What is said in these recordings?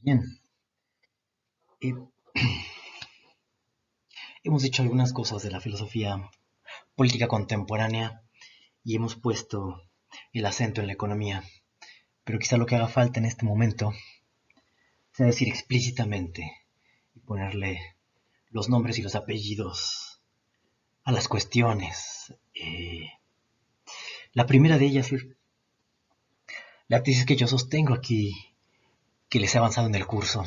Bien, eh, hemos dicho algunas cosas de la filosofía política contemporánea y hemos puesto el acento en la economía, pero quizá lo que haga falta en este momento sea decir explícitamente y ponerle los nombres y los apellidos a las cuestiones. La primera de ellas es la tesis que yo sostengo aquí, que les he avanzado en el curso,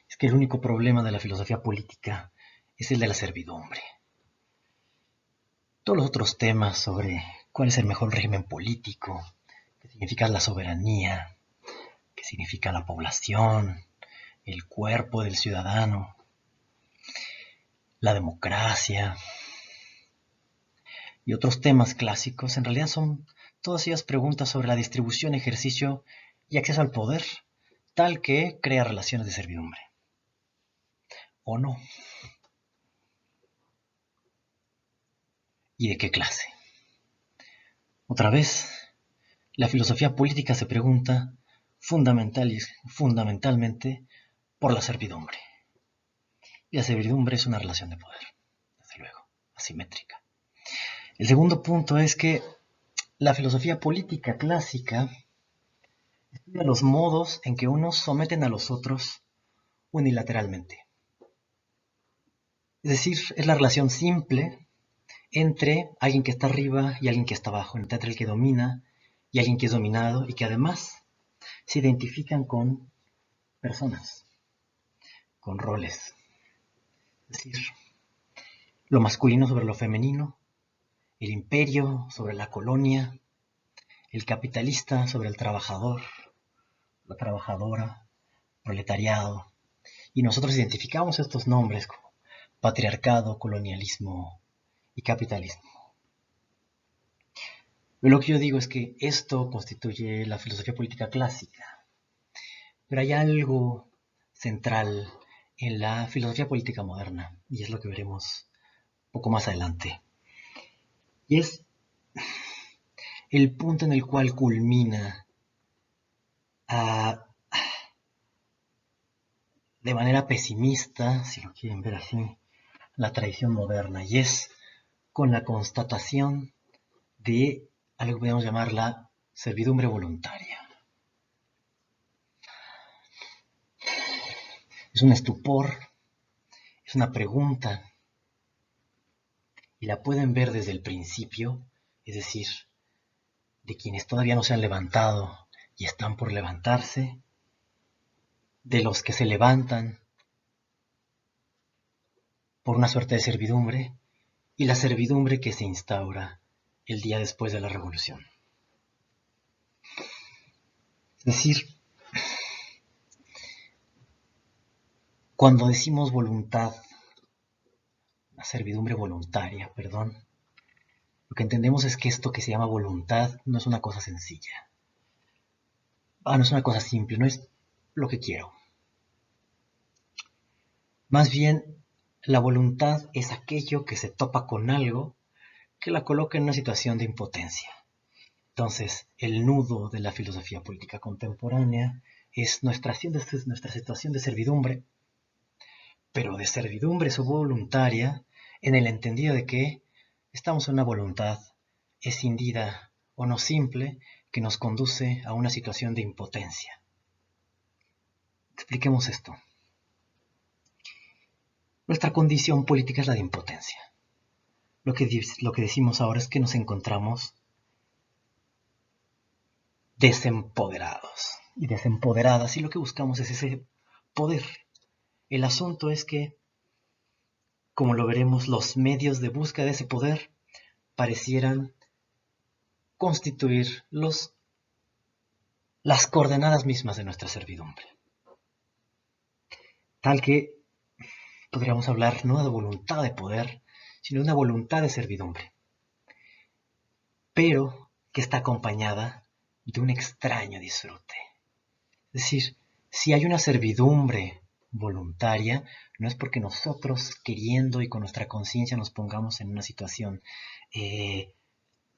es que el único problema de la filosofía política es el de la servidumbre. Todos los otros temas sobre cuál es el mejor régimen político, qué significa la soberanía, qué significa la población, el cuerpo del ciudadano, la democracia y otros temas clásicos, en realidad son todas ellas preguntas sobre la distribución, ejercicio y acceso al poder, tal que crea relaciones de servidumbre. ¿O no? ¿Y de qué clase? Otra vez, la filosofía política se pregunta fundamentalmente por la servidumbre. Y la servidumbre es una relación de poder, desde luego, asimétrica. El segundo punto es que la filosofía política clásica estudia los modos en que unos someten a los otros unilateralmente. Es decir, es la relación simple entre alguien que está arriba y alguien que está abajo, entre el que domina y alguien que es dominado y que además se identifican con personas, con roles. Es decir, lo masculino sobre lo femenino, el imperio sobre la colonia, el capitalista sobre el trabajador, la trabajadora, proletariado, y nosotros identificamos estos nombres como patriarcado, colonialismo y capitalismo. Pero lo que yo digo es que esto constituye la filosofía política clásica, pero hay algo central en la filosofía política moderna, y es lo que veremos un poco más adelante, y es el punto en el cual culmina a, de manera pesimista, si lo quieren ver así, la tradición moderna, y es con la constatación de algo que podemos llamar la servidumbre voluntaria. Es un estupor, es una pregunta, y la pueden ver desde el principio, es decir, de quienes todavía no se han levantado y están por levantarse, de los que se levantan por una suerte de servidumbre, y la servidumbre que se instaura el día después de la revolución. Es decir, cuando decimos voluntad, la servidumbre voluntaria, perdón, lo que entendemos es que esto que se llama voluntad no es una cosa sencilla. No es una cosa simple, no es lo que quiero. Más bien, la voluntad es aquello que se topa con algo que la coloca en una situación de impotencia. Entonces, el nudo de la filosofía política contemporánea es nuestra situación de servidumbre, pero de servidumbre voluntaria en el entendido de que estamos en una voluntad escindida o no simple que nos conduce a una situación de impotencia. Expliquemos esto. Nuestra condición política es la de impotencia. Lo que decimos ahora es que nos encontramos desempoderados y desempoderadas y lo que buscamos es ese poder. El asunto es que, como lo veremos, los medios de búsqueda de ese poder parecieran constituir las coordenadas mismas de nuestra servidumbre. Tal que podríamos hablar no de voluntad de poder, sino de una voluntad de servidumbre, pero que está acompañada de un extraño disfrute. Es decir, si hay una servidumbre voluntaria, no es porque nosotros queriendo y con nuestra conciencia nos pongamos en una situación de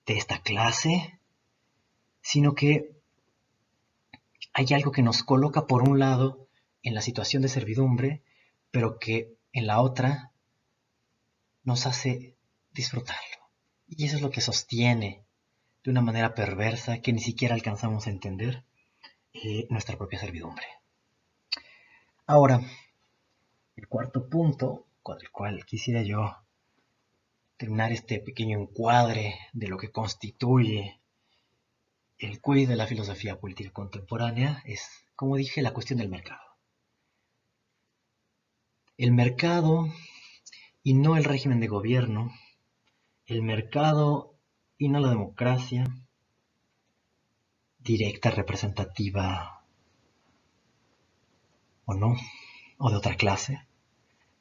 esta clase, sino que hay algo que nos coloca por un lado en la situación de servidumbre, pero que en la otra nos hace disfrutarlo. Y eso es lo que sostiene de una manera perversa que ni siquiera alcanzamos a entender nuestra propia servidumbre. Ahora, el cuarto punto con el cual quisiera yo terminar este pequeño encuadre de lo que constituye el quiz de la filosofía política contemporánea es, como dije, la cuestión del mercado. El mercado y no el régimen de gobierno, el mercado y no la democracia directa, representativa o no, o de otra clase.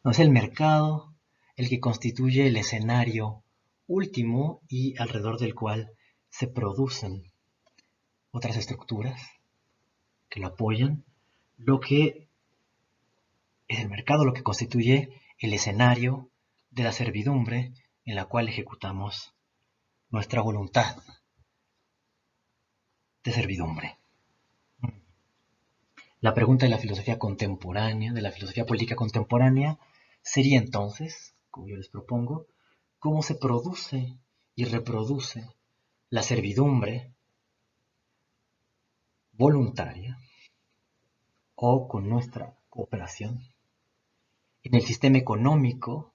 No es el mercado el que constituye el escenario último y alrededor del cual se producen otras estructuras que lo apoyan, lo que es el mercado lo que constituye el escenario de la servidumbre en la cual ejecutamos nuestra voluntad de servidumbre. La pregunta de la filosofía contemporánea, de la filosofía política contemporánea, sería entonces, como yo les propongo, cómo se produce y reproduce la servidumbre voluntaria o con nuestra cooperación en el sistema económico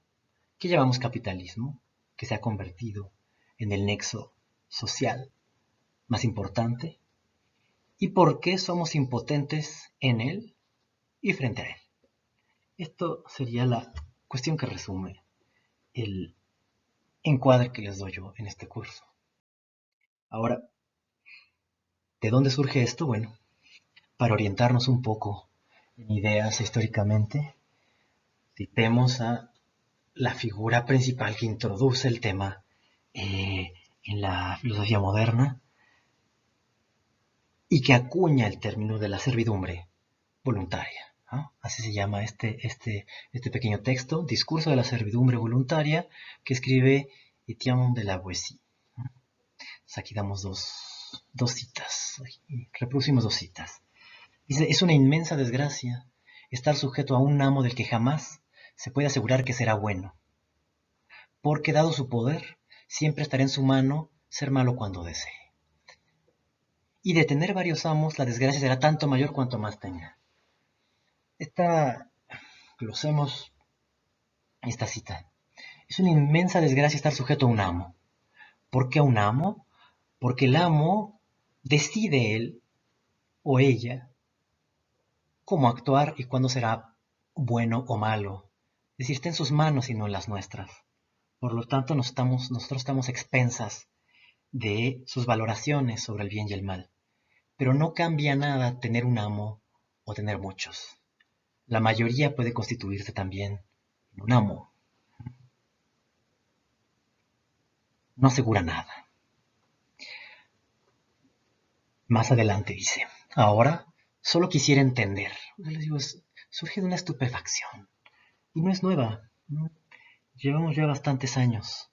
que llamamos capitalismo, que se ha convertido en el nexo social más importante, y por qué somos impotentes en él y frente a él. Esto sería la cuestión que resume el encuadre que les doy yo en este curso. Ahora, ¿de dónde surge esto? Bueno, para orientarnos un poco en ideas históricamente, citemos a la figura principal que introduce el tema en la filosofía moderna y que acuña el término de la servidumbre voluntaria, ¿no? Así se llama este pequeño texto, Discurso de la servidumbre voluntaria, que escribe Etienne de la Boétie. Entonces aquí damos dos citas, reproducimos dos citas. Dice, es una inmensa desgracia estar sujeto a un amo del que jamás se puede asegurar que será bueno, porque dado su poder, siempre estará en su mano ser malo cuando desee. Y de tener varios amos, la desgracia será tanto mayor cuanto más tenga. Glosemos esta cita. Es una inmensa desgracia estar sujeto a un amo. ¿Por qué a un amo? Porque el amo decide él o ella cómo actuar y cuándo será bueno o malo. Es decir, está en sus manos y no en las nuestras. Por lo tanto, nosotros estamos expensas de sus valoraciones sobre el bien y el mal. Pero no cambia nada tener un amo o tener muchos. La mayoría puede constituirse también en un amo. No asegura nada. Más adelante dice, ahora solo quisiera entender. Les digo, surge de una estupefacción. Y no es nueva. ¿No? Llevamos ya bastantes años,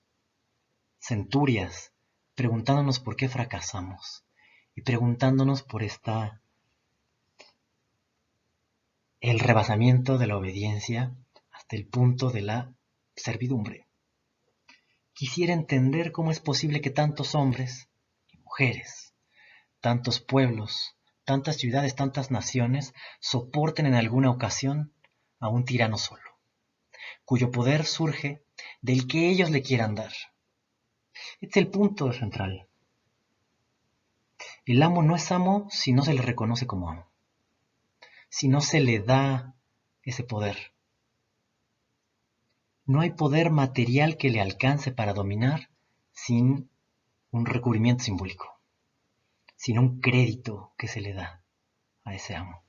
centurias, preguntándonos por qué fracasamos. Y preguntándonos por el rebasamiento de la obediencia hasta el punto de la servidumbre. Quisiera entender cómo es posible que tantos hombres y mujeres, tantos pueblos, tantas ciudades, tantas naciones soporten en alguna ocasión a un tirano solo, cuyo poder surge del que ellos le quieran dar. Este es el punto central. El amo no es amo si no se le reconoce como amo, si no se le da ese poder. No hay poder material que le alcance para dominar sin un recubrimiento simbólico, sin un crédito que se le da a ese amo.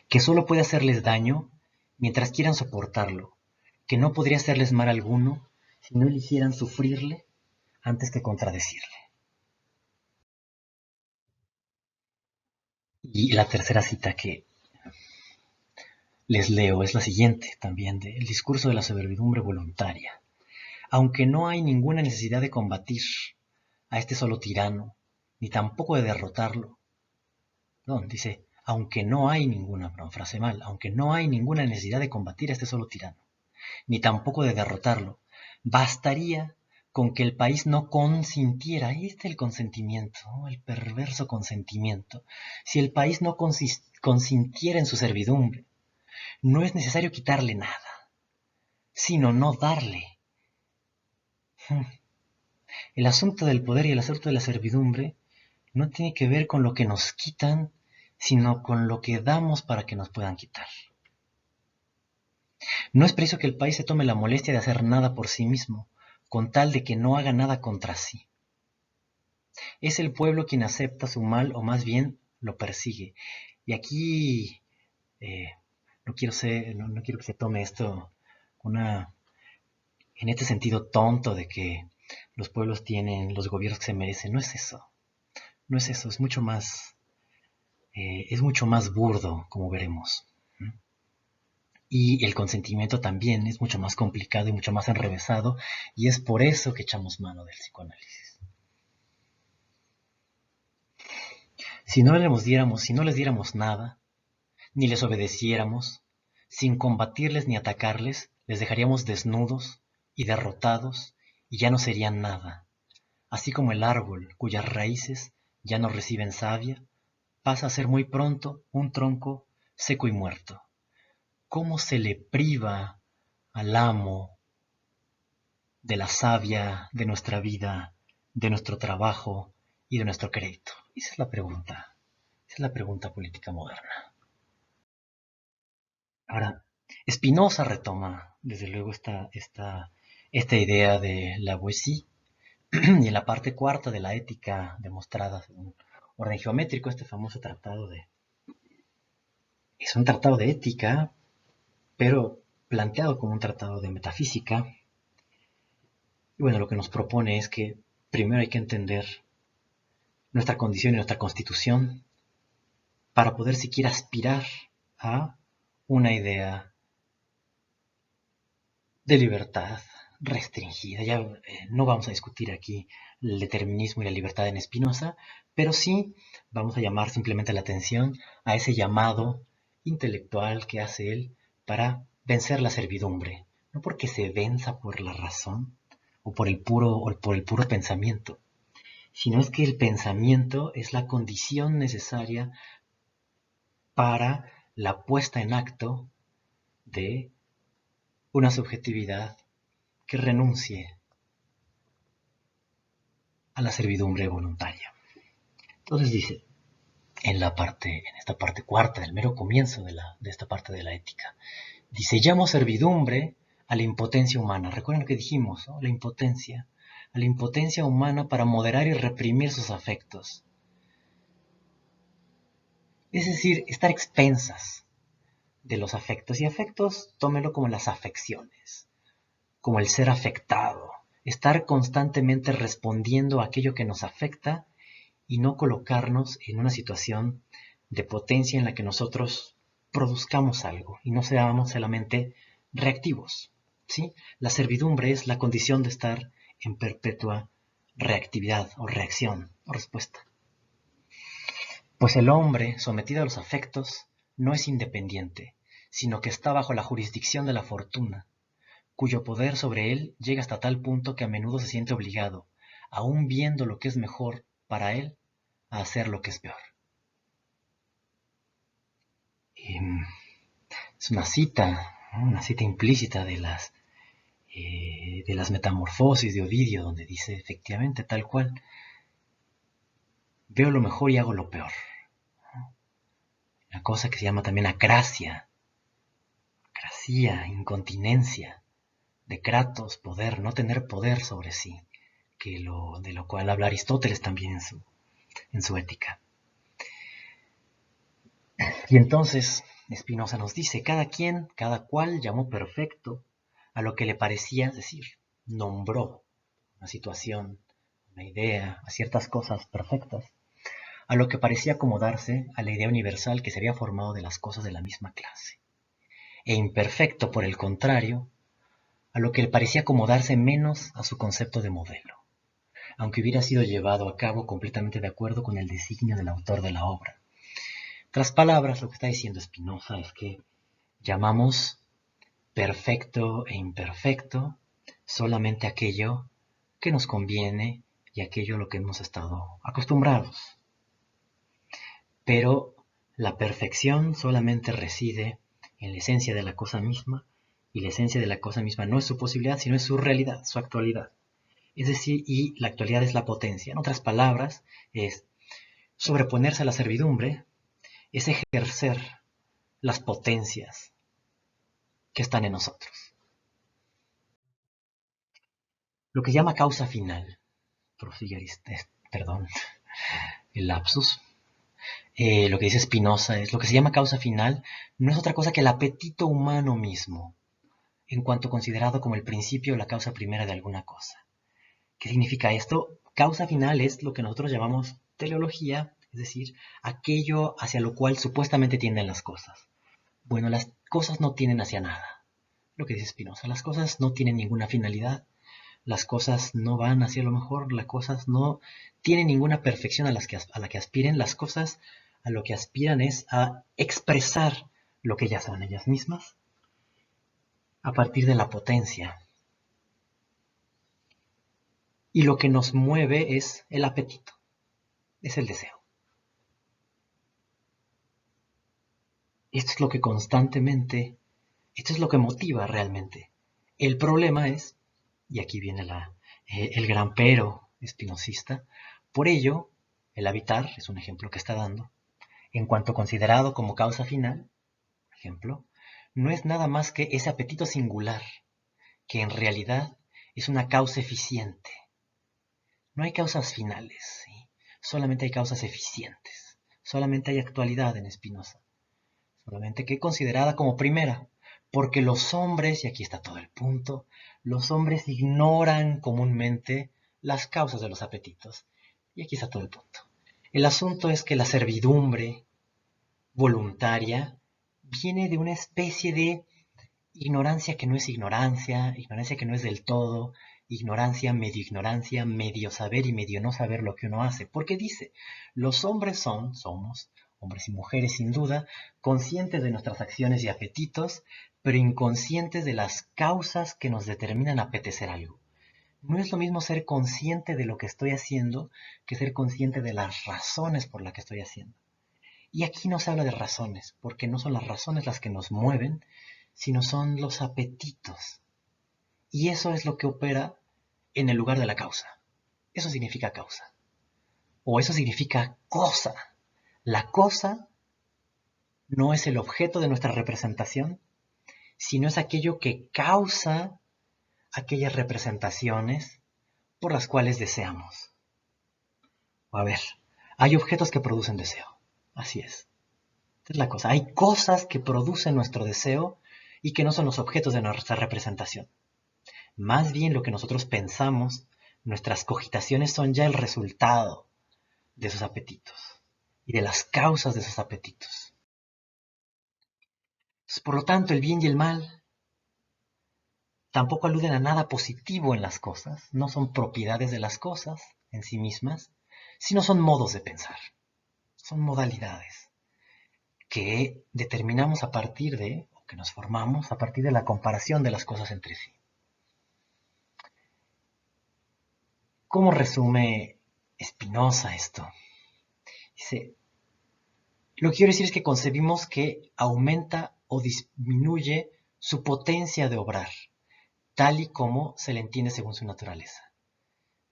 Que solo puede hacerles daño mientras quieran soportarlo, que no podría hacerles mal alguno si no le hicieran sufrirle antes que contradecirle. Y la tercera cita que les leo es la siguiente también, del discurso de la servidumbre voluntaria. Aunque no hay ninguna necesidad de combatir a este solo tirano, ni tampoco de derrotarlo. No, dice, aunque no hay ninguna, perdón, frase mal, aunque no hay ninguna necesidad de combatir a este solo tirano, ni tampoco de derrotarlo, bastaría con que el país no consintiera, ahí está el consentimiento, ¿no? El perverso consentimiento. Si el país no consintiera en su servidumbre, no es necesario quitarle nada, sino no darle. El asunto del poder y el asunto de la servidumbre no tiene que ver con lo que nos quitan, sino con lo que damos para que nos puedan quitar. No es preciso que el país se tome la molestia de hacer nada por sí mismo, con tal de que no haga nada contra sí. Es el pueblo quien acepta su mal o más bien lo persigue. Y aquí eh, no quiero que se tome esto una, en este sentido tonto de que los pueblos tienen los gobiernos que se merecen. No es eso. No es eso. Es mucho más burdo, como veremos. Y el consentimiento también es mucho más complicado y mucho más enrevesado, y es por eso que echamos mano del psicoanálisis. Si no les diéramos nada, ni les obedeciéramos, sin combatirles ni atacarles, les dejaríamos desnudos y derrotados, y ya no serían nada. Así como el árbol cuyas raíces ya no reciben savia, pasa a ser muy pronto un tronco seco y muerto. ¿Cómo se le priva al amo de la savia de nuestra vida, de nuestro trabajo y de nuestro crédito? Esa es la pregunta. Esa es la pregunta política moderna. Ahora, Spinoza retoma, desde luego, esta idea de la Boétie, y en la parte cuarta de la ética demostrada según orden geométrico, este famoso tratado de... Es un tratado de ética, pero planteado como un tratado de metafísica. Y bueno, lo que nos propone es que primero hay que entender nuestra condición y nuestra constitución para poder siquiera aspirar a una idea de libertad restringida. Ya no vamos a discutir aquí el determinismo y la libertad en Spinoza, pero sí vamos a llamar simplemente la atención a ese llamado intelectual que hace él para vencer la servidumbre, no porque se venza por la razón o por el puro pensamiento, sino es que el pensamiento es la condición necesaria para la puesta en acto de una subjetividad que renuncie a la servidumbre voluntaria. Entonces dice, en esta parte cuarta, del mero comienzo de esta parte de la ética, dice, llamo servidumbre a la impotencia humana. Recuerden lo que dijimos, ¿no? A la impotencia humana para moderar y reprimir sus afectos. Es decir, estar expensas de los afectos. Y afectos, tómelo como las afecciones, como el ser afectado, estar constantemente respondiendo a aquello que nos afecta y no colocarnos en una situación de potencia en la que nosotros produzcamos algo y no seamos solamente reactivos, ¿sí? La servidumbre es la condición de estar en perpetua reactividad o reacción o respuesta. Pues el hombre, sometido a los afectos, no es independiente, sino que está bajo la jurisdicción de la fortuna, cuyo poder sobre él llega hasta tal punto que a menudo se siente obligado, aun viendo lo que es mejor para él, a hacer lo que es peor. Es una cita implícita de las metamorfosis de Ovidio, donde dice efectivamente tal cual, veo lo mejor y hago lo peor. Una cosa que se llama también acrasia, incontinencia, de kratos, poder, no tener poder sobre sí, de lo cual habla Aristóteles también en su ética. Y entonces Spinoza nos dice, cada cual llamó perfecto a lo que le parecía, es decir, nombró una situación, una idea, a ciertas cosas perfectas, a lo que parecía acomodarse a la idea universal que se había formado de las cosas de la misma clase. E imperfecto, por el contrario, a lo que le parecía acomodarse menos a su concepto de modelo. aunque hubiera sido llevado a cabo completamente de acuerdo con el designio del autor de la obra. En otras palabras, lo que está diciendo Spinoza es que llamamos perfecto e imperfecto solamente aquello que nos conviene y aquello a lo que hemos estado acostumbrados. Pero la perfección solamente reside en la esencia de la cosa misma, y la esencia de la cosa misma no es su posibilidad, sino es su realidad, su actualidad. Es decir, y la actualidad es la potencia. En otras palabras, es sobreponerse a la servidumbre, es ejercer las potencias que están en nosotros. Lo que llama causa final, prosigue perdón, el lapsus, lo que dice Spinoza es, lo que se llama causa final no es otra cosa que el apetito humano mismo, en cuanto considerado como el principio o la causa primera de alguna cosa. ¿Qué significa esto? Causa final es lo que nosotros llamamos teleología, es decir, aquello hacia lo cual supuestamente tienden las cosas. Bueno, las cosas no tienden hacia nada. Lo que dice Spinoza, las cosas no tienen ninguna finalidad, las cosas no van hacia lo mejor, las cosas no tienen ninguna perfección a la que aspiren, las cosas a lo que aspiran es a expresar lo que ya son ellas mismas a partir de la potencia. Y lo que nos mueve es el apetito, es el deseo. Esto es lo que constantemente, esto es lo que motiva realmente. El problema es, y aquí viene el gran pero espinosista, por ello, el habitar es un ejemplo que está dando, en cuanto considerado como causa final, por ejemplo, no es nada más que ese apetito singular, que en realidad es una causa eficiente. No hay causas finales, ¿sí? Solamente hay causas eficientes. Solamente hay actualidad en Spinoza. Solamente que considerada como primera. Porque los hombres, y aquí está todo el punto, los hombres ignoran comúnmente las causas de los apetitos. Y aquí está todo el punto. El asunto es que la servidumbre voluntaria viene de una especie de ignorancia que no es ignorancia que no es del todo, ignorancia, medio saber y medio no saber lo que uno hace. Porque dice, los hombres somos, hombres y mujeres sin duda, conscientes de nuestras acciones y apetitos, pero inconscientes de las causas que nos determinan apetecer algo. No es lo mismo ser consciente de lo que estoy haciendo que ser consciente de las razones por las que estoy haciendo. Y aquí no se habla de razones, porque no son las razones las que nos mueven, sino son los apetitos. Y eso es lo que opera en el lugar de la causa. Eso significa causa. O eso significa cosa. La cosa no es el objeto de nuestra representación, sino es aquello que causa aquellas representaciones por las cuales deseamos. A ver, hay objetos que producen deseo. Así es. Esta es la cosa. Hay cosas que producen nuestro deseo y que no son los objetos de nuestra representación. Más bien lo que nosotros pensamos, nuestras cogitaciones son ya el resultado de esos apetitos y de las causas de esos apetitos. Por lo tanto, el bien y el mal tampoco aluden a nada positivo en las cosas, no son propiedades de las cosas en sí mismas, sino son modos de pensar, son modalidades que determinamos a partir de, o que nos formamos a partir de la comparación de las cosas entre sí. ¿Cómo resume Spinoza esto? Dice, lo que quiero decir es que concebimos que aumenta o disminuye su potencia de obrar, tal y como se le entiende según su naturaleza.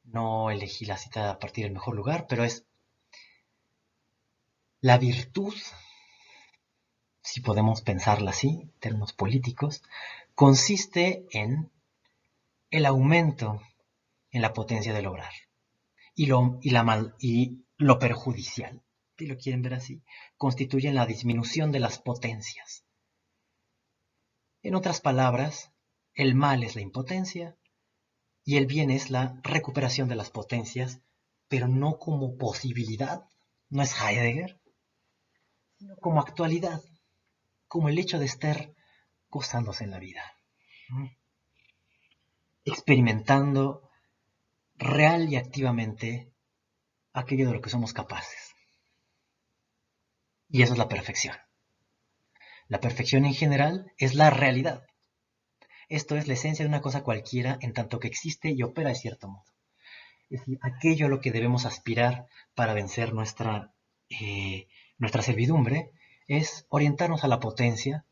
No elegí la cita a partir del mejor lugar, pero es la virtud, si podemos pensarla así, en términos políticos, consiste en el aumento en la potencia del obrar y lo perjudicial, si lo quieren ver así, constituye la disminución de las potencias. En otras palabras, el mal es la impotencia y el bien es la recuperación de las potencias, pero no como posibilidad, no es Heidegger, sino como actualidad, como el hecho de estar gozándose en la vida, experimentando real y activamente aquello de lo que somos capaces. Y eso es la perfección. La perfección en general es la realidad. Esto es la esencia de una cosa cualquiera en tanto que existe y opera de cierto modo. Es decir, aquello a lo que debemos aspirar para vencer nuestra servidumbre es orientarnos a la potencia,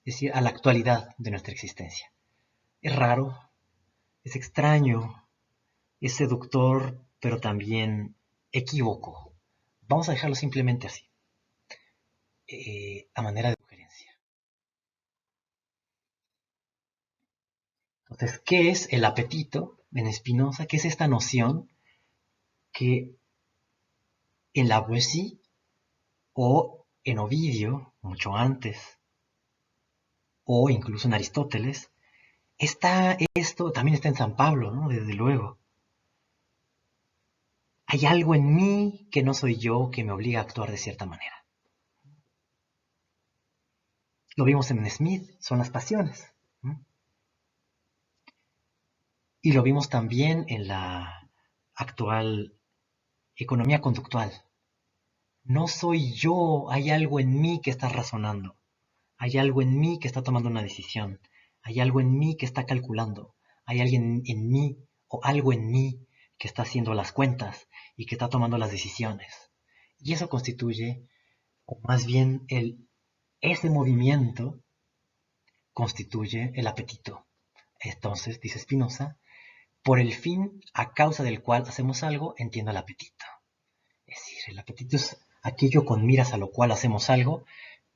es decir, a la actualidad de nuestra existencia. Es raro, es extraño, es seductor, pero también equívoco. Vamos a dejarlo simplemente así, a manera de sugerencia. Entonces, ¿qué es el apetito en Spinoza? ¿Qué es esta noción que en la poesía o en Ovidio, mucho antes, o incluso en Aristóteles, está esto, también está en San Pablo, ¿no? Desde luego. Hay algo en mí que no soy yo que me obliga a actuar de cierta manera. Lo vimos en Smith, son las pasiones. ¿Mm? Y lo vimos también en la actual economía conductual. No soy yo, hay algo en mí que está razonando. Hay algo en mí que está tomando una decisión. Hay algo en mí que está calculando. Hay alguien en mí o algo en mí que está haciendo las cuentas y que está tomando las decisiones. Y eso constituye, o más bien ese movimiento constituye el apetito. Entonces, dice Spinoza, por el fin a causa del cual hacemos algo, entiendo el apetito. Es decir, el apetito es aquello con miras a lo cual hacemos algo,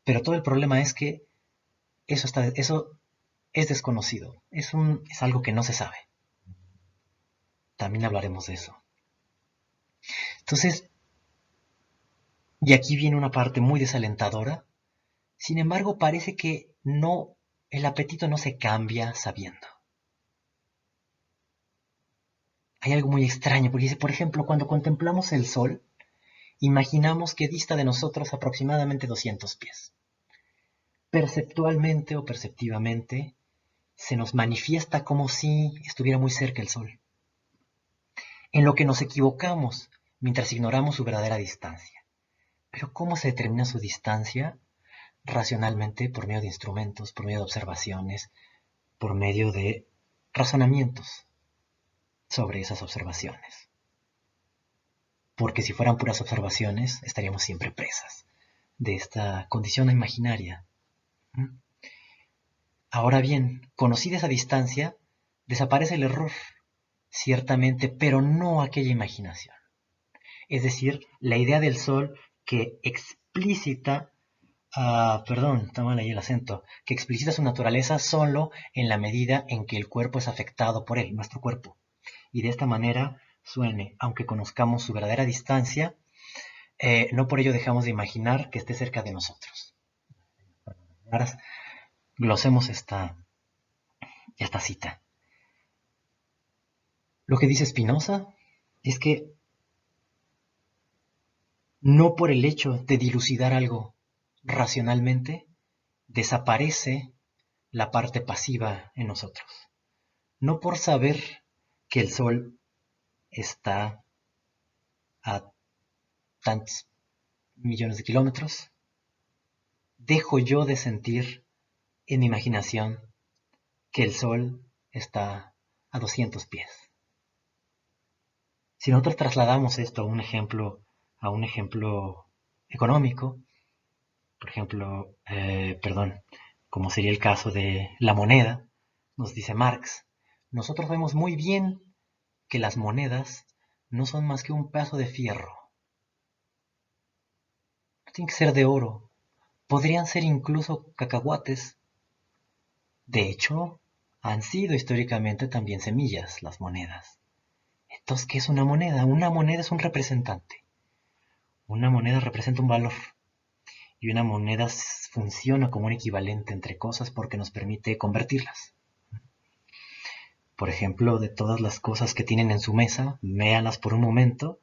pero todo el problema es que eso es desconocido, es algo que no se sabe. También hablaremos de eso. Entonces, y aquí viene una parte muy desalentadora. Sin embargo, parece que no, el apetito no se cambia sabiendo. Hay algo muy extraño, porque dice, por ejemplo, cuando contemplamos el sol, imaginamos que dista de nosotros aproximadamente 200 pies. Perceptualmente o perceptivamente, se nos manifiesta como si estuviera muy cerca el sol. En lo que nos equivocamos mientras ignoramos su verdadera distancia. Pero ¿cómo se determina su distancia? Racionalmente, por medio de instrumentos, por medio de observaciones, por medio de razonamientos sobre esas observaciones. Porque si fueran puras observaciones, estaríamos siempre presas de esta condición imaginaria. Ahora bien, conocida esa distancia, desaparece el error, ciertamente, pero no aquella imaginación. Es decir, la idea del sol que explícita, perdón, está mal ahí el acento, que explicita su naturaleza solo en la medida en que el cuerpo es afectado por él, nuestro cuerpo. Y de esta manera suene, aunque conozcamos su verdadera distancia, no por ello dejamos de imaginar que esté cerca de nosotros. Ahora glosemos esta cita. Lo que dice Spinoza es que no por el hecho de dilucidar algo racionalmente, desaparece la parte pasiva en nosotros. No por saber que el sol está a tantos millones de kilómetros, dejo yo de sentir en mi imaginación que el sol está a 200 pies. Si nosotros trasladamos esto a un ejemplo económico, por ejemplo, como sería el caso de la moneda, nos dice Marx, nosotros vemos muy bien que las monedas no son más que un pedazo de fierro. No tienen que ser de oro. Podrían ser incluso cacahuates. De hecho, han sido históricamente también semillas las monedas. Entonces, ¿qué es una moneda? Una moneda es un representante. Una moneda representa un valor. Y una moneda funciona como un equivalente entre cosas porque nos permite convertirlas. Por ejemplo, de todas las cosas que tienen en su mesa, véanlas por un momento.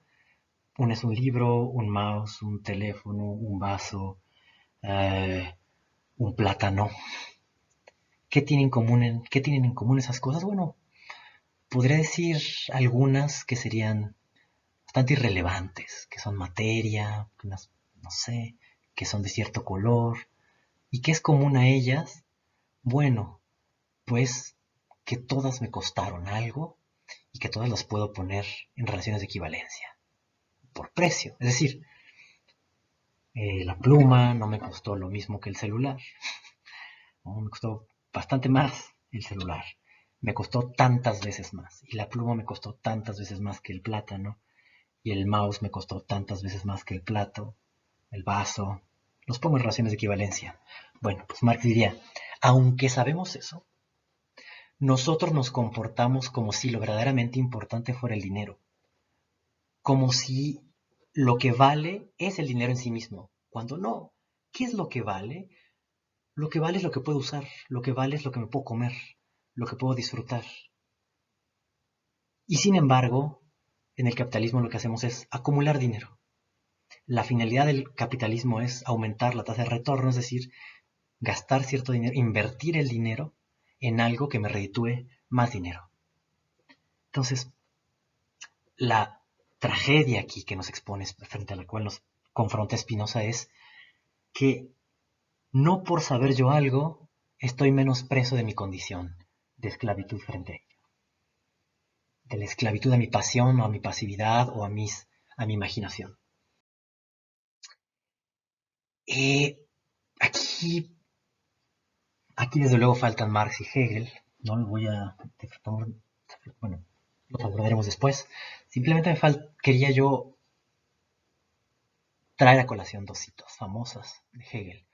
Uno es un libro, un mouse, un teléfono, un vaso, un plátano. ¿Qué tienen en común esas cosas? Bueno, podría decir algunas que serían bastante irrelevantes, que son materia, unas, no sé, que son de cierto color, y que es común a ellas, bueno, pues que todas me costaron algo y que todas las puedo poner en relaciones de equivalencia, por precio. Es decir, la pluma no me costó lo mismo que el celular, ¿no? Me costó bastante más el celular. Me costó tantas veces más. Y la pluma me costó tantas veces más que el plátano. Y el mouse me costó tantas veces más que el plato, el vaso. Los pongo en relaciones de equivalencia. Bueno, pues Marx diría, aunque sabemos eso, nosotros nos comportamos como si lo verdaderamente importante fuera el dinero. Como si lo que vale es el dinero en sí mismo. Cuando no, ¿qué es lo que vale? Lo que vale es lo que puedo usar, lo que vale es lo que me puedo comer, lo que puedo disfrutar. Y sin embargo, en el capitalismo lo que hacemos es acumular dinero. La finalidad del capitalismo es aumentar la tasa de retorno, es decir, gastar cierto dinero, invertir el dinero en algo que me reditúe más dinero. Entonces, la tragedia aquí que nos expone, frente a la cual nos confronta Spinoza, es que no por saber yo algo, estoy menos preso de mi condición de esclavitud frente a ello. De la esclavitud a mi pasión o a mi pasividad o a mi imaginación. Aquí, aquí desde luego faltan Marx y Hegel, no lo voy a, bueno, los abordaremos después. Simplemente quería yo traer a colación dos citas famosas de Hegel.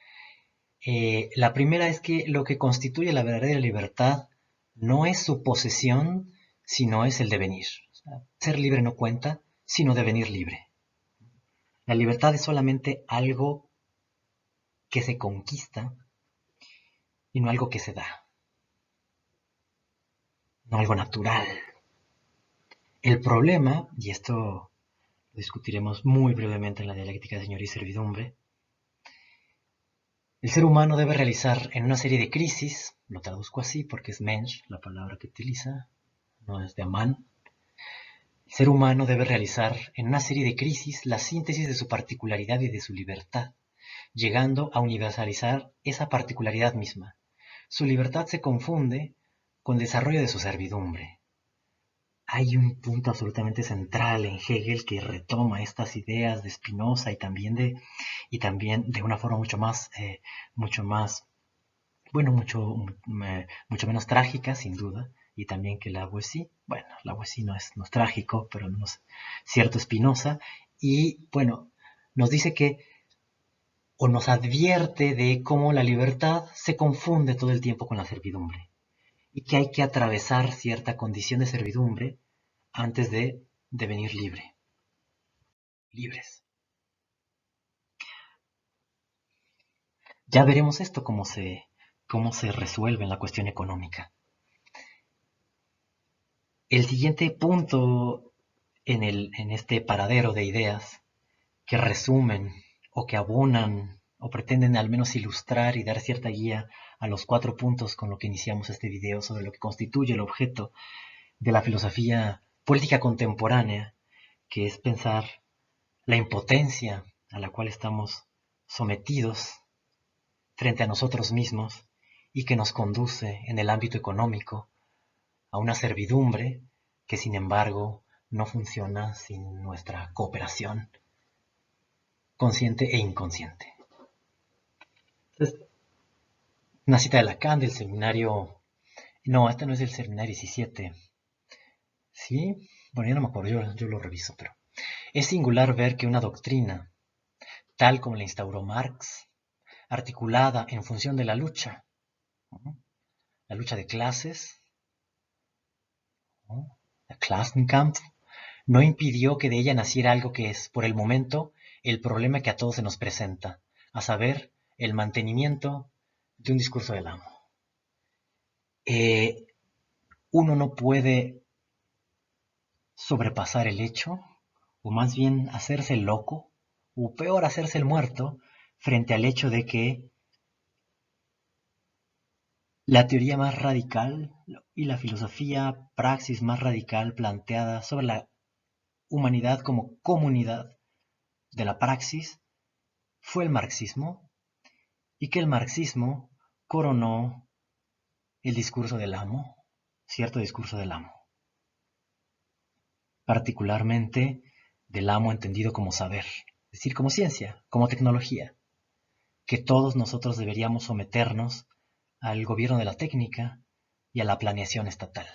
La primera es que lo que constituye la verdadera libertad no es su posesión, sino es el devenir. O sea, ser libre no cuenta, sino devenir libre. La libertad es solamente algo que se conquista y no algo que se da, no algo natural. El problema, y esto lo discutiremos muy brevemente en la dialéctica de señoría y servidumbre, el ser humano debe realizar en una serie de crisis, lo traduzco así porque es Mensch la palabra que utiliza, no es de Amán, el ser humano debe realizar en una serie de crisis la síntesis de su particularidad y de su libertad, llegando a universalizar esa particularidad misma. Su libertad se confunde con el desarrollo de su servidumbre. Hay un punto absolutamente central en Hegel que retoma estas ideas de Spinoza y también de una forma mucho más, bueno, mucho menos trágica, sin duda, y también que la Boétie. Bueno, la Boétie no es trágico, pero no es cierto Spinoza, y bueno, nos dice que, o nos advierte de cómo la libertad se confunde todo el tiempo con la servidumbre, y que hay que atravesar cierta condición de servidumbre antes de devenir libres. Ya veremos esto cómo se resuelve en la cuestión económica. El siguiente punto en este paradero de ideas que resumen o que abonan o pretenden al menos ilustrar y dar cierta guía a los 4 puntos con lo que iniciamos este video sobre lo que constituye el objeto de la filosofía política contemporánea, que es pensar la impotencia a la cual estamos sometidos frente a nosotros mismos y que nos conduce en el ámbito económico a una servidumbre que sin embargo no funciona sin nuestra cooperación consciente e inconsciente. Entonces, una cita de Lacan del seminario, no, este no es del seminario 17, ¿sí? Bueno, yo no me acuerdo, yo lo reviso, pero es singular ver que una doctrina, tal como la instauró Marx, articulada en función de la lucha de clases, ¿no? La Klassenkampf, no impidió que de ella naciera algo que es, por el momento, el problema que a todos se nos presenta, a saber, el mantenimiento de un discurso del amo. Eh, Uno no puede sobrepasar el hecho, o más bien hacerse el loco, o peor, hacerse el muerto, frente al hecho de que La teoría más radical y la filosofía praxis más radical planteada sobre la humanidad como comunidad de la praxis fue el marxismo, y que el marxismo coronó el discurso del amo, cierto discurso del amo, particularmente del amo entendido como saber, es decir, como ciencia, como tecnología, que todos nosotros deberíamos someternos al gobierno de la técnica y a la planeación estatal.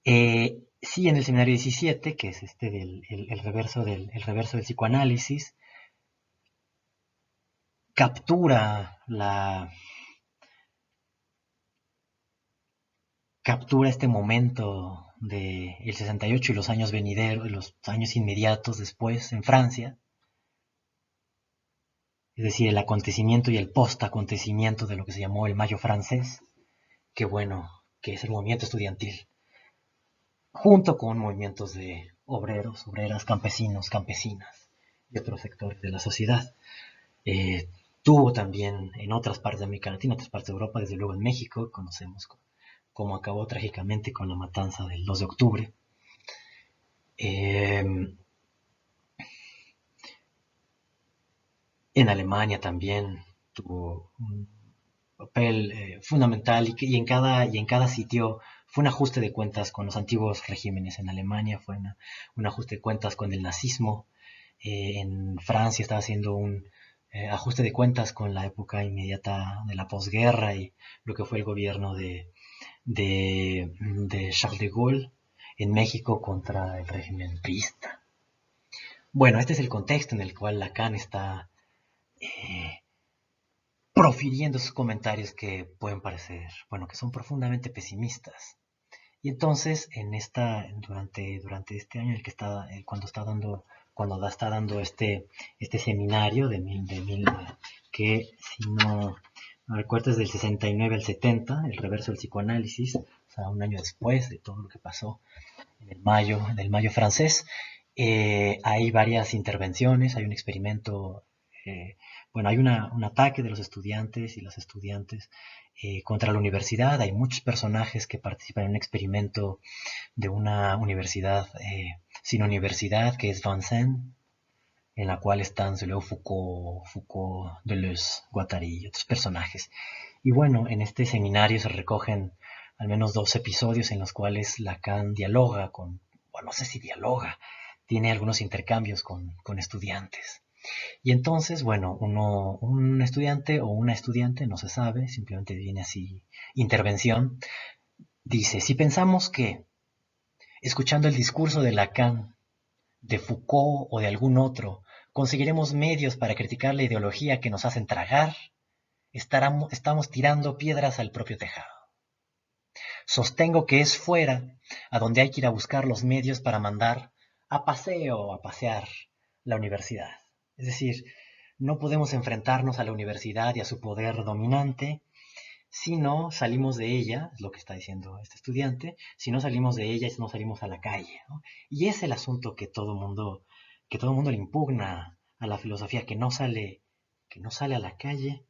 Sí, en el seminario 17, que es este el reverso el reverso del psicoanálisis, captura captura este momento de el 68 y los años venideros, los años inmediatos después en Francia, es decir, el acontecimiento y el post-acontecimiento de lo que se llamó el Mayo francés, que bueno, que es el movimiento estudiantil, junto con movimientos de obreros, obreras, campesinos, campesinas y otros sectores de la sociedad. Eh, Tuvo también en otras partes de América Latina, otras partes de Europa, desde luego en México, conocemos cómo acabó trágicamente con la matanza del 2 de octubre. Eh, en Alemania también tuvo un papel fundamental y en cada sitio fue un ajuste de cuentas con los antiguos regímenes. En Alemania fue un ajuste de cuentas con el nazismo. En Francia estaba haciendo un ajuste de cuentas con la época inmediata de la posguerra y lo que fue el gobierno de Charles de Gaulle. En México contra el régimen priista. Bueno, este es el contexto en el cual Lacan está eh, profiriendo sus comentarios que pueden parecer, bueno, que son profundamente pesimistas. Y entonces, durante este año en el que está, está dando este seminario que si no recuerdo es del 69 al 70, el reverso del psicoanálisis, o sea, un año después de todo lo que pasó del Mayo francés. Hay varias intervenciones, hay un experimento, eh, bueno, hay un ataque de los estudiantes y las estudiantes contra la universidad. Hay muchos personajes que participan en un experimento de una universidad sin universidad, que es Vincennes, en la cual están luego Foucault, Deleuze, Guattari y otros personajes. Y bueno, en este seminario se recogen al menos dos episodios en los cuales Lacan dialoga bueno, no sé si dialoga, tiene algunos intercambios con estudiantes. Y entonces, bueno, un estudiante o una estudiante, no se sabe, simplemente viene así, intervención, dice, si pensamos que, escuchando el discurso de Lacan, de Foucault o de algún otro, conseguiremos medios para criticar la ideología que nos hacen tragar, estamos tirando piedras al propio tejado. Sostengo que es fuera a donde hay que ir a buscar los medios para mandar a pasear la universidad. Es decir, no podemos enfrentarnos a la universidad y a su poder dominante si no salimos de ella, es lo que está diciendo este estudiante, si no salimos de ella y no salimos a la calle, ¿no? Y es el asunto que todo mundo le impugna a la filosofía, que no sale a la calle,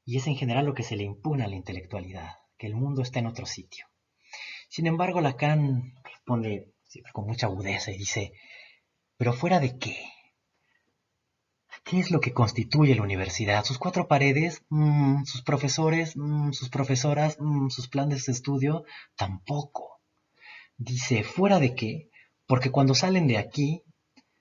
y es en general lo que se le impugna a la intelectualidad, que el mundo está en otro sitio. Sin embargo, Lacan responde siempre con mucha agudeza y dice, ¿pero fuera de qué? ¿Qué es lo que constituye la universidad? ¿Sus cuatro paredes? ¿Sus profesores? ¿Sus profesoras? ¿Sus planes de estudio? Tampoco. Dice, ¿fuera de qué? Porque cuando salen de aquí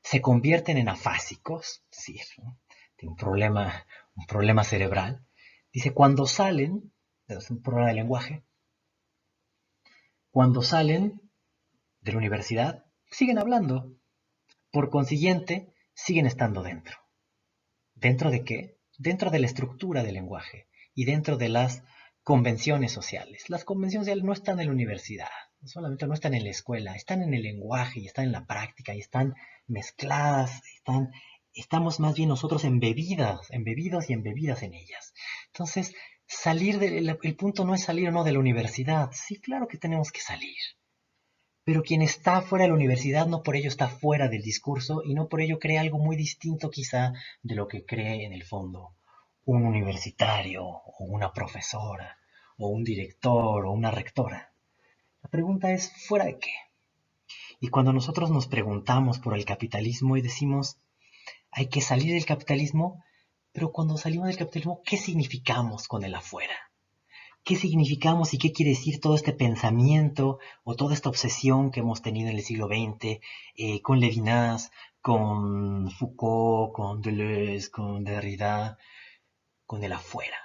se convierten en afásicos, es decir, ¿no? Tiene un problema cerebral. Dice, cuando salen, es un problema de lenguaje, cuando salen de la universidad, siguen hablando. Por consiguiente, siguen estando dentro. ¿Dentro de qué? Dentro de la estructura del lenguaje y dentro de las convenciones sociales. Las convenciones sociales no están en la universidad, solamente no están en la escuela, están en el lenguaje y están en la práctica y están mezcladas, estamos más bien nosotros embebidos y embebidas en ellas. Entonces, el punto no es salir o no de la universidad. Sí, claro que tenemos que salir. Pero quien está fuera de la universidad no por ello está fuera del discurso y no por ello cree algo muy distinto quizá de lo que cree en el fondo un universitario o una profesora o un director o una rectora. La pregunta es, ¿fuera de qué? Y cuando nosotros nos preguntamos por el capitalismo y decimos, hay que salir del capitalismo, pero cuando salimos del capitalismo, ¿qué significamos con el afuera? ¿Qué significamos y qué quiere decir todo este pensamiento o toda esta obsesión que hemos tenido en el siglo XX con Levinas, con Foucault, con Deleuze, con Derrida, con el afuera?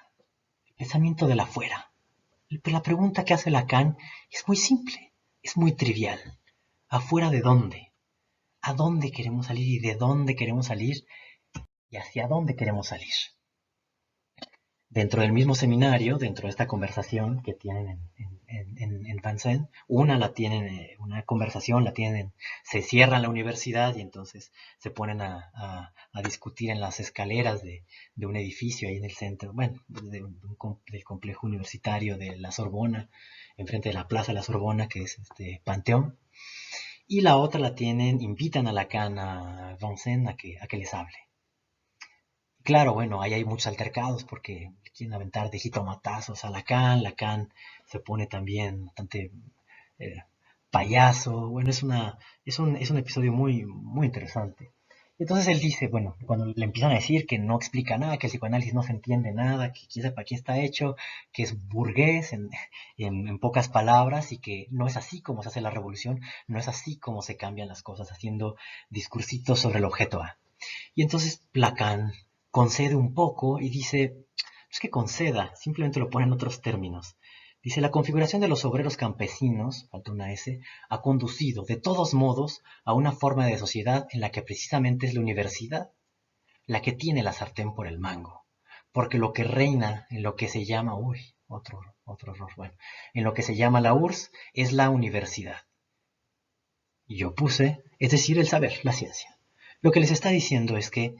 El pensamiento del afuera. Pero la pregunta que hace Lacan es muy simple, es muy trivial. ¿Afuera de dónde? ¿A dónde queremos salir y de dónde queremos salir y hacia dónde queremos salir? Dentro del mismo seminario, dentro de esta conversación que tienen en Vincennes, una conversación la tienen, se cierra la universidad y entonces se ponen a discutir en las escaleras de un edificio ahí en el centro, bueno, del complejo universitario de la Sorbona, enfrente de la Plaza de la Sorbona, que es este Panteón, y la otra la tienen, invitan a Lacan, a Vincennes, a que les hable. Claro, bueno, ahí hay muchos altercados porque le quieren aventar de jitomatazos a Lacan. Lacan se pone también bastante eh, payaso. Bueno, es un episodio muy, muy interesante. Entonces él dice, bueno, cuando le empiezan a decir que no explica nada, que el psicoanálisis no se entiende nada, que quién sabe para qué está hecho, que es burgués en pocas palabras y que no es así como se hace la revolución, no es así como se cambian las cosas, haciendo discursitos sobre el objeto A. Y entonces Lacan concede un poco y dice, no es que conceda, simplemente lo pone en otros términos. Dice, la configuración de los obreros campesinos, falta una S, ha conducido, de todos modos, a una forma de sociedad en la que precisamente es la universidad la que tiene la sartén por el mango. Porque lo que reina en lo que se llama, otro error, bueno, en lo que se llama la URSS es la universidad. Y yo puse, es decir, el saber, la ciencia. Lo que les está diciendo es que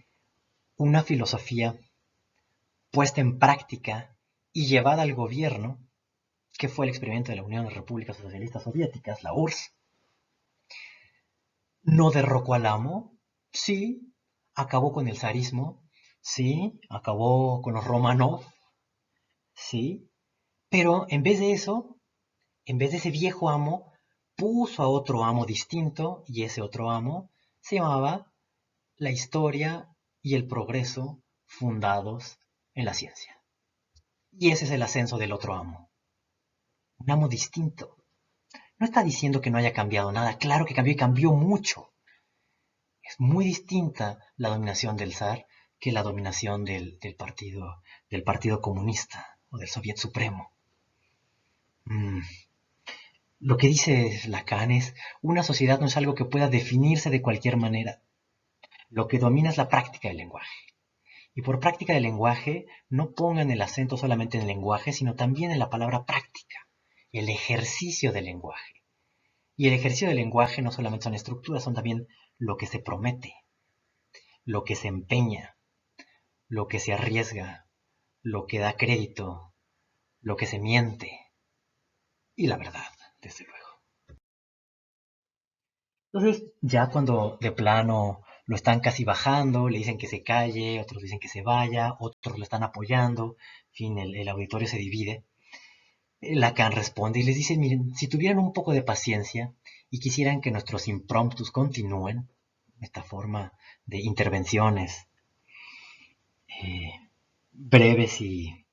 una filosofía puesta en práctica y llevada al gobierno, que fue el experimento de la Unión de Repúblicas Socialistas Soviéticas, la URSS, no derrocó al amo, sí, acabó con el zarismo, sí, acabó con los Romanov, sí, pero en vez de eso, en vez de ese viejo amo, puso a otro amo distinto y ese otro amo se llamaba la historia y el progreso fundados en la ciencia. Y ese es el ascenso del otro amo. Un amo distinto. No está diciendo que no haya cambiado nada. Claro que cambió y cambió mucho. Es muy distinta la dominación del zar que la dominación del partido comunista o del Soviet Supremo. Mm. Lo que dice Lacan es, una sociedad no es algo que pueda definirse de cualquier manera. Lo que domina es la práctica del lenguaje. Y por práctica del lenguaje, no pongan el acento solamente en el lenguaje, sino también en la palabra práctica, el ejercicio del lenguaje. Y el ejercicio del lenguaje no solamente son estructuras, son también lo que se promete, lo que se empeña, lo que se arriesga, lo que da crédito, lo que se miente y la verdad, desde luego. Entonces, ya cuando de plano lo están casi bajando, le dicen que se calle, otros dicen que se vaya, otros lo están apoyando, en fin, el auditorio se divide. Lacan responde y les dice, miren, si tuvieran un poco de paciencia y quisieran que nuestros impromptus continúen, esta forma de intervenciones eh, breves y,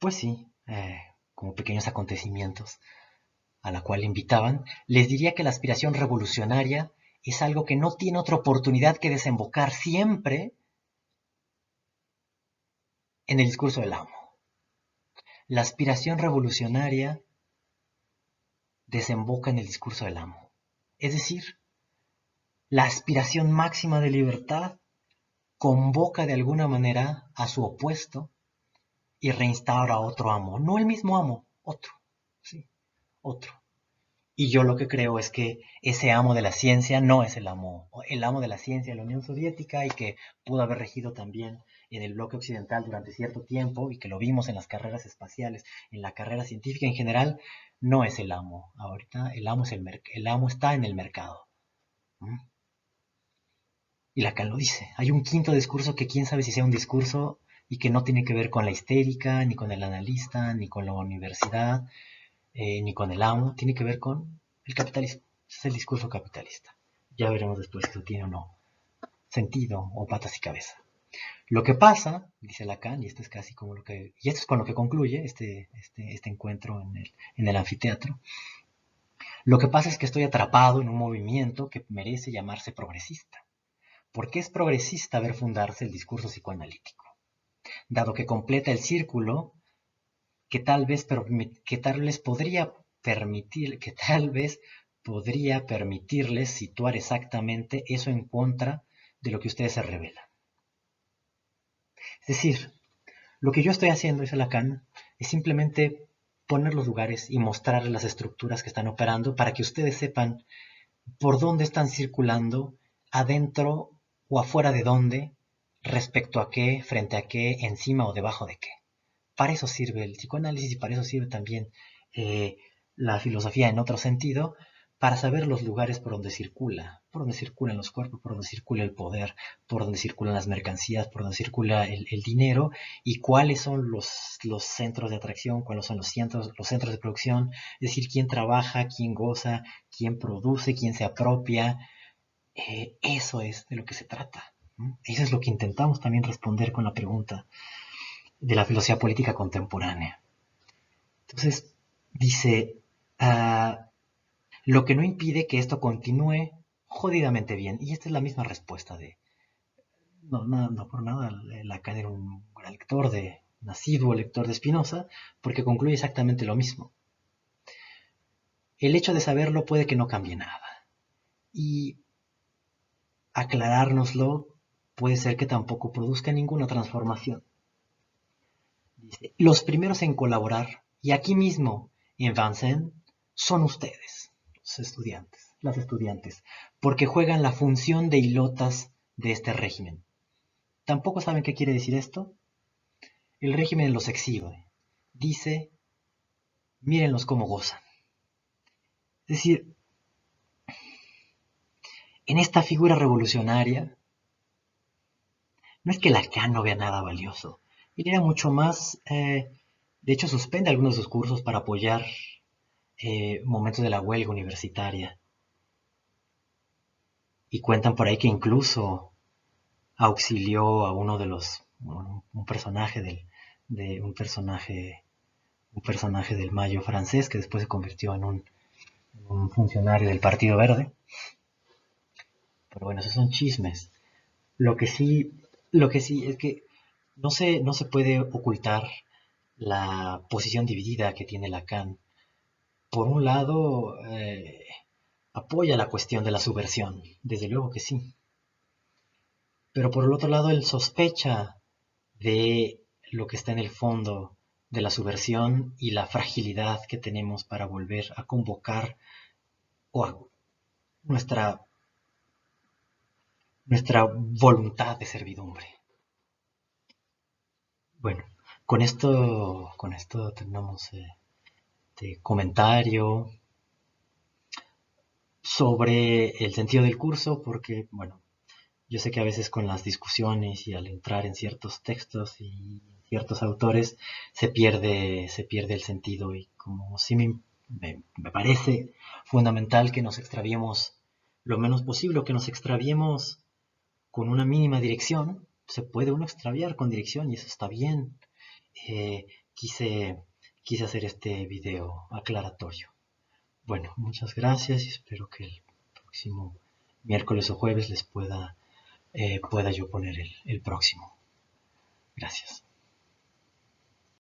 pues sí, como pequeños acontecimientos a la cual invitaban, les diría que la aspiración revolucionaria es algo que no tiene otra oportunidad que desembocar siempre en el discurso del amo. La aspiración revolucionaria desemboca en el discurso del amo. Es decir, la aspiración máxima de libertad convoca de alguna manera a su opuesto y reinstaura a otro amo. No el mismo amo, otro. Sí, otro. Y yo lo que creo es que ese amo de la ciencia no es el amo de la ciencia de la Unión Soviética y que pudo haber regido también en el bloque occidental durante cierto tiempo y que lo vimos en las carreras espaciales, en la carrera científica en general, no es el amo. Ahorita el amo, el amo está en el mercado. ¿Mm? Y Lacan lo dice. Hay un quinto discurso que quién sabe si sea un discurso, y que no tiene que ver con la histérica, ni con el analista, ni con la universidad, ni con el amo, tiene que ver con el capitalismo. Ese es el discurso capitalista. Ya veremos después si eso tiene o no sentido o patas y cabeza. Lo que pasa, dice Lacan, y esto es casi como y esto es con lo que concluye este encuentro en el anfiteatro, lo que pasa es que estoy atrapado en un movimiento que merece llamarse progresista. ¿Por qué es progresista ver fundarse el discurso psicoanalítico? Dado que completa el círculo que tal vez podría permitirles situar exactamente eso en contra de lo que ustedes se revelan. Es decir, lo que yo estoy haciendo, dice Lacan, es simplemente poner los lugares y mostrar las estructuras que están operando para que ustedes sepan por dónde están circulando, adentro o afuera de dónde, respecto a qué, frente a qué, encima o debajo de qué. Para eso sirve el psicoanálisis y para eso sirve también eh, la filosofía en otro sentido, para saber los lugares por donde circulan los cuerpos, por donde circula el poder, por donde circulan las mercancías, por donde circula el dinero y cuáles son los centros de atracción, cuáles son los centros de producción, es decir, quién trabaja, quién goza, quién produce, quién se apropia. Eso es de lo que se trata. ¿No? Eso es lo que intentamos también responder con la pregunta de la filosofía política contemporánea. Entonces, dice, lo que no impide que esto continúe jodidamente bien. Y esta es la misma respuesta no por nada, Lacan era un gran lector nacido lector de Spinoza, porque concluye exactamente lo mismo. El hecho de saberlo puede que no cambie nada. Y aclarárnoslo puede ser que tampoco produzca ninguna transformación. Dice, los primeros en colaborar, y aquí mismo en Vincennes, son ustedes, las estudiantes, porque juegan la función de hilotas de este régimen. ¿Tampoco saben qué quiere decir esto? El régimen los exhibe. Dice, mírenlos cómo gozan. Es decir, en esta figura revolucionaria, no es que Lacan no vea nada valioso. Él era mucho más, de hecho suspende algunos de sus cursos para apoyar momentos de la huelga universitaria. Y cuentan por ahí que incluso auxilió a uno de un personaje un personaje del Mayo francés que después se convirtió en un funcionario del Partido Verde. Pero bueno, esos son chismes. Lo que sí, lo que sí es que no se puede ocultar la posición dividida que tiene Lacan. Por un lado, apoya la cuestión de la subversión, desde luego que sí. Pero por el otro lado, él sospecha de lo que está en el fondo de la subversión y la fragilidad que tenemos para volver a convocar o a nuestra voluntad de servidumbre. Bueno, con esto terminamos este comentario sobre el sentido del curso, porque, bueno, yo sé que a veces con las discusiones y al entrar en ciertos textos y ciertos autores se pierde el sentido y como sí me parece fundamental que nos extraviemos lo menos posible, que nos extraviemos con una mínima dirección, se puede uno extraviar con dirección y eso está bien. Eh, quise, quise hacer este video aclaratorio. Bueno, muchas gracias y espero que el próximo miércoles o jueves pueda yo poner el próximo. Gracias.